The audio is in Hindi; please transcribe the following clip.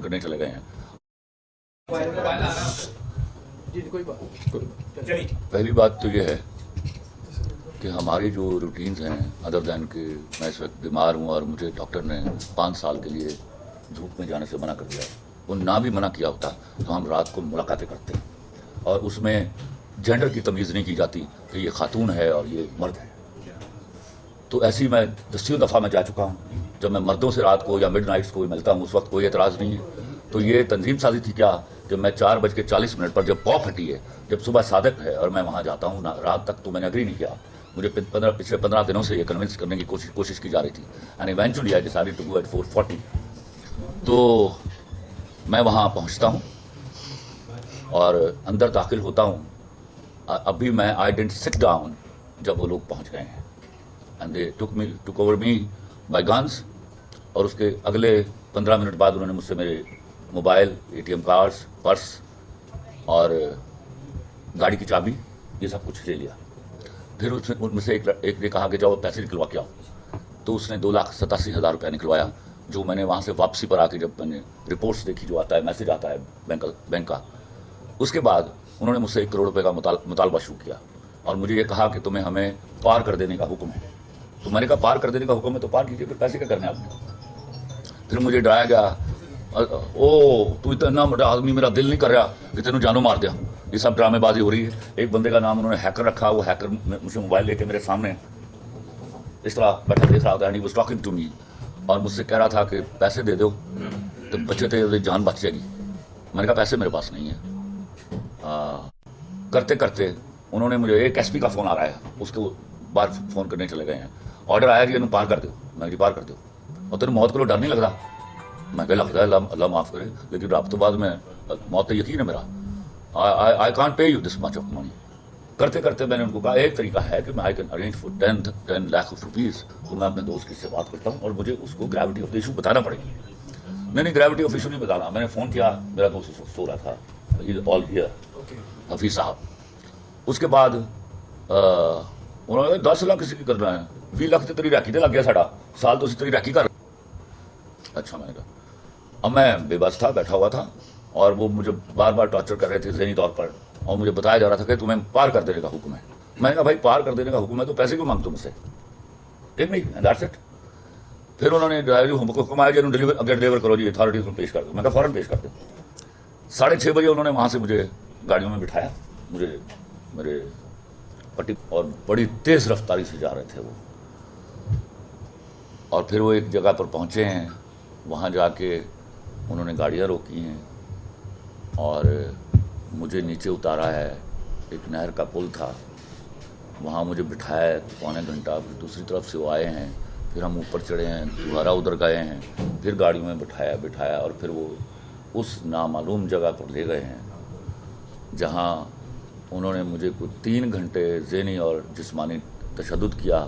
करने चले गए हैं। पहली बात तो ये है कि हमारी जो रूटीन्स हैं, अदर दैन कि मैं इस वक्त बीमार हूँ और मुझे डॉक्टर ने 5 साल के लिए धूप में जाने से मना कर दिया, वो ना भी मना किया होता तो हम रात को मुलाकातें करते हैं और उसमें जेंडर की तमीज़ नहीं की जाती कि ये खातून है और ये मर्द है। तो ऐसी मैं 10 दफ़ा मैं जा चुका हूँ। जब मैं मर्दों से रात को या मिड नाइट्स को मिलता हूँ उस वक्त कोई एतराज़ नहीं है। तो ये तंजीम साजी थी क्या कि मैं 4:40 पर जब पॉप हटी है, जब सुबह सादक है और मैं वहाँ जाता हूँ रात तक, तो मैंने अग्री नहीं किया। मुझे पिछले 15 दिनों से ये कन्विंस करने की कोशिश की जा रही थी and eventually I decided to go at 4:40। तो मैं वहाँ पहुँचता हूँ और अंदर दाखिल होता हूँ। अभी मैं आई डिडंट सिट डाउन जब वो लोग पहुँच गए हैं and they took over me by guns. और उसके अगले 15 मिनट बाद उन्होंने मुझसे मेरे मोबाइल, ATM कार्ड्स, पर्स और गाड़ी की चाबी, ये सब कुछ ले लिया। फिर उनमें से एक ने कहा कि जाओ पैसे निकलवा के आओ। तो उसने 2,87,000 रुपया निकलवाया, जो मैंने वहाँ से वापसी पर आके जब मैंने रिपोर्ट्स देखी, जो आता है मैसेज आता है बैंक का, उसके बाद उन्होंने मुझसे 1 करोड़ रुपये का मुतालबा शुरू किया और मुझे ये कहा कि तुम्हें हमें पार कर देने का हुक्म है। तो मैंने कहा पार कर देने का हुक्म है तो पार कीजिए, फिर पैसे क्या करने आपने। फिर मुझे डराया गया, ओ तू इतना बड़ा आदमी, मेरा दिल नहीं कर रहा कि तेनों जानों मार दिया। ये सब ड्रामेबाजी हो रही है। एक बंदे का नाम उन्होंने हैकर रखा, वो हैकर मुझसे मोबाइल लेके मेरे सामने इस तरह बैठा देख रहा था, and he was talking to me और मुझसे कह रहा था कि पैसे दे दो तो बचे थे, जान बच जाएगी। मैंने कहा पैसे मेरे पास नहीं है। करते करते उन्होंने मुझे, एक SP का फ़ोन आ रहा है, उसके बाहर फ़ोन करने चले गए हैं। ऑर्डर आया कि पार कर दो। मैं पार कर दो और तेरे मौत को डर नहीं लग रहा। मैं कह लगता है अल्लाह माफ़ करे, लेकिन अब तो बाद में मौत तो यकीन है मेरा। I can't pay you this much of money. करते करते मैंने उनको कहा एक तरीका है कि मैं I can arrange for 10 lakh rupees. तो मैं अपने दोस्त से बात करता हूँ और मुझे उसको ग्रेविटी ऑफ द इशू बताना पड़ेगी। नहीं, ग्रेविटी ऑफ इशू नहीं बताना। मैंने फ़ोन किया, मेरा दोस्त सो रहा था, ऑल हियर हफीज़ साहब। उसके बाद उन्होंने 10 लाख किसी की करना है, 20 लाख तो तेरी रैकी तो लग गया साड़ा साल, तो तेरी रैकी कर। अच्छा, मैंने कहा। अब मैं बेबस था, बैठा हुआ था और वो मुझे बार बार टॉर्चर कर रहे थे ज़हनी तौर पर और मुझे बताया जा रहा था कि तुम्हें पार कर देने का हुक्म है। मैंने कहा भाई पार कर देने का हुक्म है तो पैसे क्यों मांगते मुझसे, ठीक नहीं, दैट्स इट। फिर उन्होंने हुक्म आया कि डिलीवर करो जी, अथॉरिटीज़ को पेश कर दो। मैं कहा फ़ौरन पेश कर दो। 6:30 बजे उन्होंने वहाँ से मुझे गाड़ियों में बिठाया, मुझे मेरे पट्टी, और बड़ी तेज़ रफ्तारी से जा रहे थे वो। और फिर वो एक जगह पर पहुँचे हैं, वहाँ जाके उन्होंने गाड़ियाँ रोकी हैं और मुझे नीचे उतारा है। एक नहर का पुल था, वहाँ मुझे बिठाया पौने घंटा। फिर दूसरी तरफ से वो आए हैं, फिर हम ऊपर चढ़े हैं, दोबारा उधर गए हैं, फिर गाड़ियों में बिठाया और फिर वो उस नामालूम जगह पर ले गए हैं जहाँ उन्होंने मुझे कुछ 3 घंटे ज़हनी और जिस्मानी तशद्दुद किया।